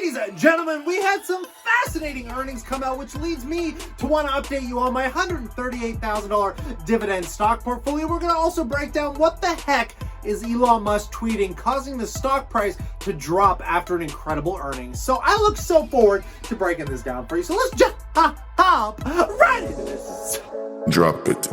Ladies and gentlemen, we had some fascinating earnings come out, which leads me to want to update you on my $138,000 dividend stock portfolio. We're going to also break down what the heck is Elon Musk tweeting, causing the stock price to drop after an incredible earnings. So I look so forward to breaking this down for you. So let's just hop right into this. Drop it.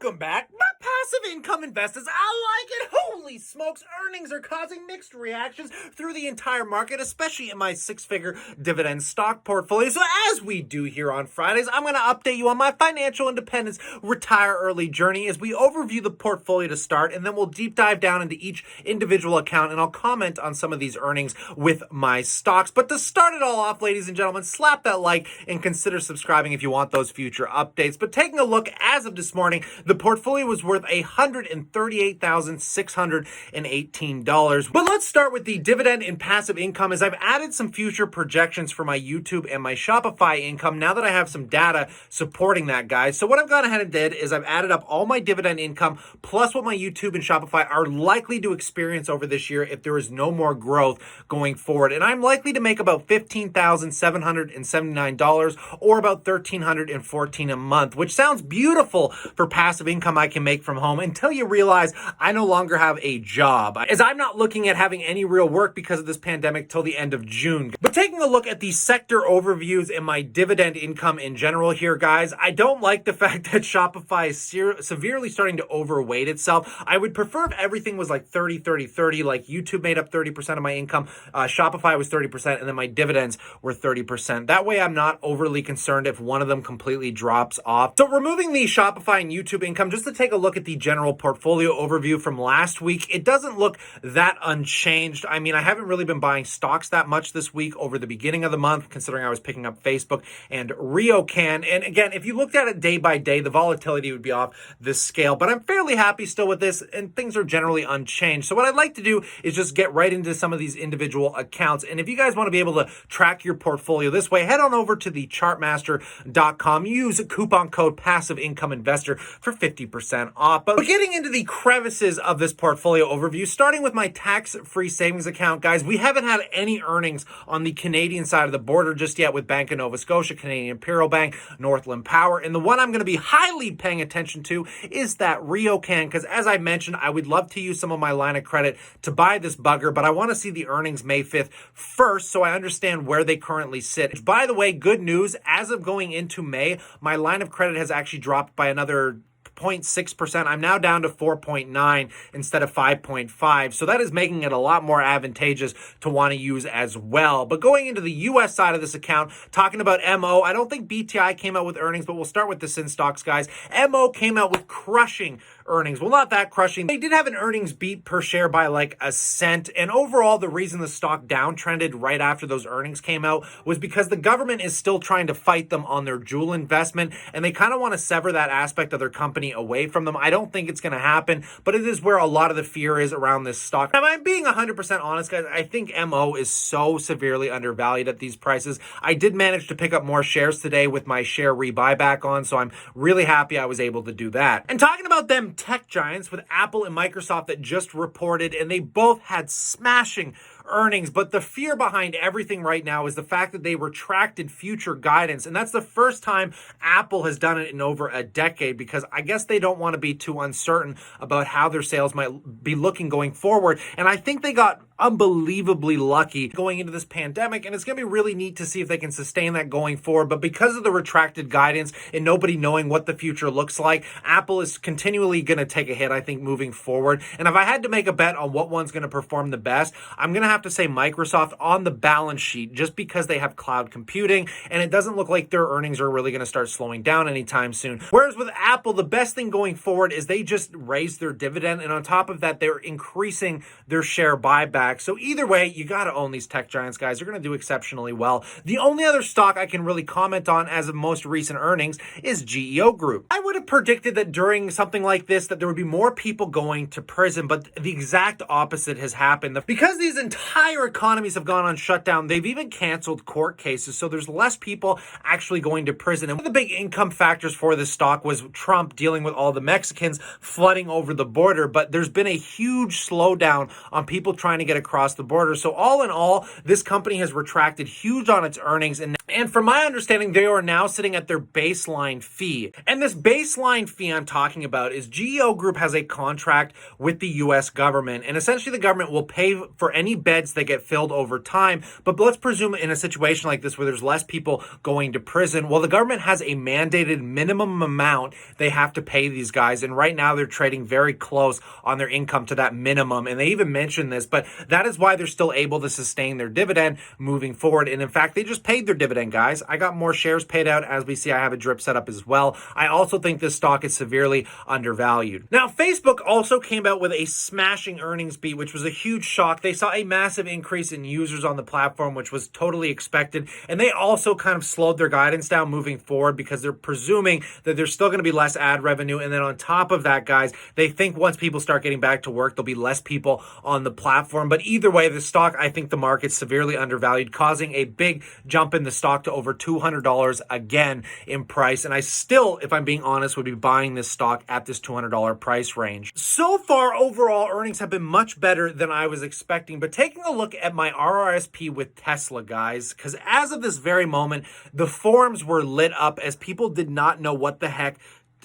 Welcome back, my passive income investors. I like it. Holy smokes, earnings are causing mixed reactions through the entire market, especially in my six-figure dividend stock portfolio. So as we do here on Fridays, I'm going to update you on my financial independence retire early journey as we overview the portfolio to start, and then we'll deep dive down into each individual account, and I'll comment on some of these earnings with my stocks. But to start it all off, ladies and gentlemen, slap that like and consider subscribing if you want those future updates. But taking a look as of this morning, the portfolio was worth $138,618. But let's start with the dividend and passive income, as I've added some future projections for my YouTube and my Shopify income now that I have some data supporting that, guys. So what I've gone ahead and did is I've added up all my dividend income plus what my YouTube and Shopify are likely to experience over this year if there is no more growth going forward. And I'm likely to make about $15,779 or about $1,314 a month, which sounds beautiful for passive income I can make from home until you realize I no longer have a job, as I'm not looking at having any real work because of this pandemic till the end of June. But taking a look at the sector overviews and my dividend income in general here, guys, I don't like the fact that Shopify is severely starting to overweight itself. I would prefer if everything was like 30-30-30, like YouTube made up 30% of my income, Shopify was 30%, and then my dividends were 30%. That way I'm not overly concerned if one of them completely drops off. So removing the Shopify and YouTube income, just to take a look at the general portfolio overview from last week, it doesn't look that unchanged. I mean, I haven't really been buying stocks that much this week over the beginning of the month, considering I was picking up Facebook and RioCan. And again, if you looked at it day by day, the volatility would be off this scale, but I'm fairly happy still with this, and things are generally unchanged. So what I'd like to do is just get right into some of these individual accounts. And if you guys want to be able to track your portfolio this way, head on over to the chartmaster.com. Use coupon code passive income investor for 50% off. But getting into the crevices of this portfolio overview, starting with my tax-free savings account, guys, we haven't had any earnings on the Canadian side of the border just yet with Bank of Nova Scotia, Canadian Imperial Bank, Northland Power, and the one I'm going to be highly paying attention to is that RioCan, because as I mentioned, I would love to use some of my line of credit to buy this bugger, but I want to see the earnings May 5th first so I understand where they currently sit. By the way, good news, as of going into May, my line of credit has actually dropped by another 0.6%. I'm now down to 4.9 instead of 5.5. So that is making it a lot more advantageous to want to use as well. But going into the US side of this account, talking about MO, I don't think BTI came out with earnings, but we'll start with the Sin stocks, guys. MO came out with crushing earnings. Well, not that crushing. They did have an earnings beat per share by like a cent. And overall, the reason the stock downtrended right after those earnings came out was because the government is still trying to fight them on their Juul investment, and they kind of want to sever that aspect of their company away from them. I don't think it's going to happen, but it is where a lot of the fear is around this stock. Now, I'm being 100% honest, guys. I think MO is so severely undervalued at these prices. I did manage to pick up more shares today with my share rebuyback on, so I'm really happy I was able to do that. And talking about them tech giants with Apple and Microsoft that just reported, and they both had smashing earnings, but the fear behind everything right now is the fact that they retracted future guidance, and that's the first time Apple has done it in over a decade, because I guess they don't want to be too uncertain about how their sales might be looking going forward. And I think they got unbelievably lucky going into this pandemic, and it's going to be really neat to see if they can sustain that going forward. But because of the retracted guidance and nobody knowing what the future looks like, Apple is continually going to take a hit, I think, moving forward. And if I had to make a bet on what one's going to perform the best, I'm going to have to say Microsoft on the balance sheet, just because they have cloud computing, and it doesn't look like their earnings are really going to start slowing down anytime soon. Whereas with Apple, the best thing going forward is they just raised their dividend, and on top of that, they're increasing their share buyback back. So either way, you got to own these tech giants, guys. They're going to do exceptionally well. The only other stock I can really comment on as of most recent earnings is Geo Group. I would have predicted that during something like this that there would be more people going to prison, but the exact opposite has happened. Because these entire economies have gone on shutdown, they've even canceled court cases, so there's less people actually going to prison. And one of the big income factors for this stock was Trump dealing with all the Mexicans flooding over the border, but there's been a huge slowdown on people trying to get across the border. So all in all, this company has retracted huge on its earnings, and from my understanding, they are now sitting at their baseline fee. And this baseline fee I'm talking about is Geo Group has a contract with the US government, and essentially the government will pay for any beds that get filled over time. But let's presume in a situation like this where there's less people going to prison, well, the government has a mandated minimum amount they have to pay these guys, and right now they're trading very close on their income to that minimum, and they even mentioned this, but that is why they're still able to sustain their dividend moving forward. And in fact, they just paid their dividend, guys. I got more shares paid out. As we see, I have a drip set up as well. I also think this stock is severely undervalued. Now, Facebook also came out with a smashing earnings beat, which was a huge shock. They saw a massive increase in users on the platform, which was totally expected, and they also kind of slowed their guidance down moving forward because they're presuming that there's still going to be less ad revenue. And then on top of that, guys, they think once people start getting back to work, there'll be less people on the platform. But either way, the stock, I think the market's severely undervalued, causing a big jump in the stock to over $200 again in price. And I still, if I'm being honest, would be buying this stock at this $200 price range. So far, overall, earnings have been much better than I was expecting. But taking a look at my RRSP with Tesla, guys, because as of this very moment, the forums were lit up as people did not know what the heck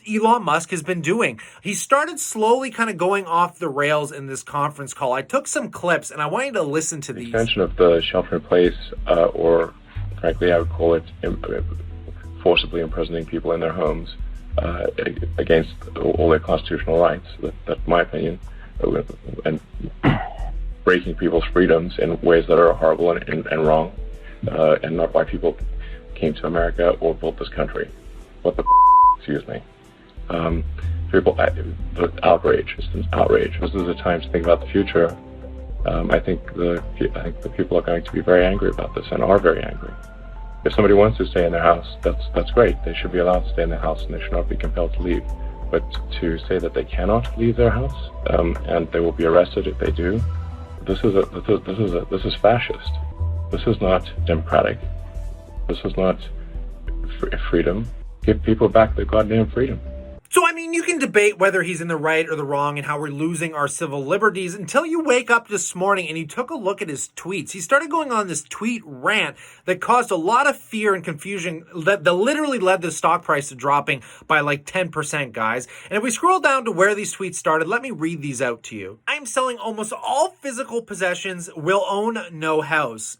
Elon Musk has been doing. He started slowly kind of going off the rails in this conference call. I took some clips and I want you to listen to these. Extension of the shelter in place, or frankly, I would call it forcibly imprisoning people in their homes against all their constitutional rights. That's my opinion. And breaking people's freedoms in ways that are horrible and wrong, and not why people came to America or built this country. What the excuse me. People, the outrage, it's outrage. This is a time to think about the future. I think the people are going to be very angry about this and are very angry. If somebody wants to stay in their house, that's great. They should be allowed to stay in their house and they should not be compelled to leave. But to say that they cannot leave their house and they will be arrested if they do, this is fascist. This is not democratic. This is not freedom. Give people back their goddamn freedom. So, I mean, you can debate whether he's in the right or the wrong and how we're losing our civil liberties until you wake up this morning and you took a look at his tweets. He started going on this tweet rant that caused a lot of fear and confusion that literally led the stock price to dropping by like 10%, guys. And if we scroll down to where these tweets started, let me read these out to you. I'm selling almost all physical possessions, will own no house.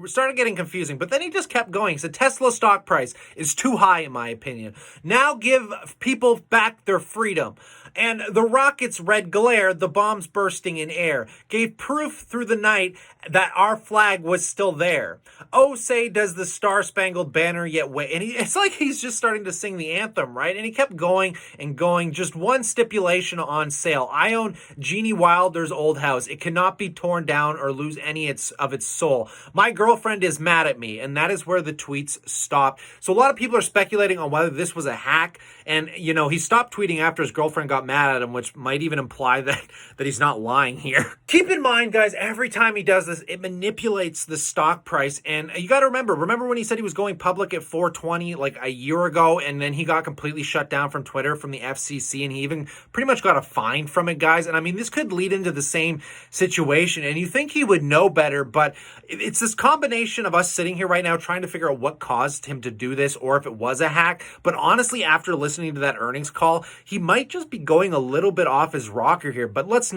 Started getting confusing, but then he just kept going. He said Tesla stock price is too high in my opinion. Now give people back their freedom. And the rocket's red glare, the bombs bursting in air, gave proof through the night that our flag was still there. Oh, say does the Star-Spangled Banner yet wave? And it's like he's just starting to sing the anthem, right? And he kept going and going. Just one stipulation on sale. I own Jeannie Wilder's old house. It cannot be torn down or lose any of its soul. My girlfriend is mad at me. And that is where the tweets stopped. So a lot of people are speculating on whether this was a hack. And, you know, he stopped tweeting after his girlfriend got mad at him, which might even imply that he's not lying here. Keep in mind, guys, every time he does this, it manipulates the stock price. And you got to remember when he said he was going public at 420 like a year ago, and then he got completely shut down from Twitter, from the FCC, and he even pretty much got a fine from it, guys. And I mean, this could lead into the same situation, and you think he would know better, but it's this combination of us sitting here right now trying to figure out what caused him to do this or if it was a hack. But honestly, after listening to that earnings call, he might just be going a little bit off his rocker here, but let's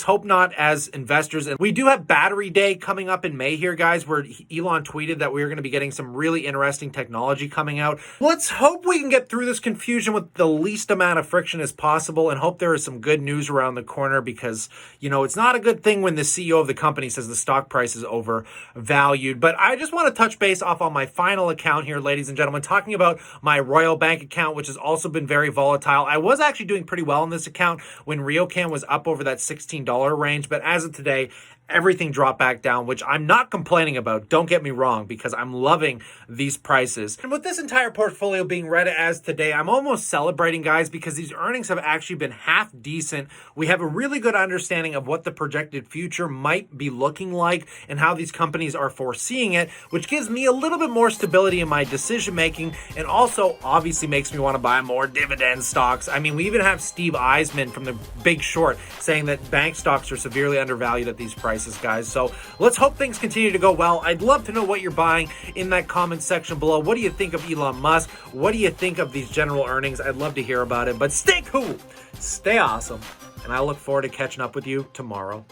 hope not as investors. And we do have Battery Day coming up in May here, guys, where Elon tweeted that we are going to be getting some really interesting technology coming out. Let's hope we can get through this confusion with the least amount of friction as possible and hope there is some good news around the corner because, you know, it's not a good thing when the CEO of the company says the stock price is overvalued. But I just want to touch base off on my final account here, ladies and gentlemen, talking about my Royal Bank account, which has also been very volatile. I was actually doing pretty well in this account when RioCan was up over that $16 range, but as of today, everything dropped back down, which I'm not complaining about. Don't get me wrong, because I'm loving these prices. And with this entire portfolio being read as today, I'm almost celebrating, guys, because these earnings have actually been half decent. We have a really good understanding of what the projected future might be looking like and how these companies are foreseeing it, which gives me a little bit more stability in my decision making, and also obviously makes me want to buy more dividend stocks. I mean, we even have Steve Eisman from The Big Short saying that bank stocks are severely undervalued at these prices, guys. So let's hope things continue to go well. I'd love to know what you're buying in that comment section below. What do you think of Elon Musk? What do you think of these general earnings? I'd love to hear about it. But stay cool, stay awesome, and I look forward to catching up with you tomorrow.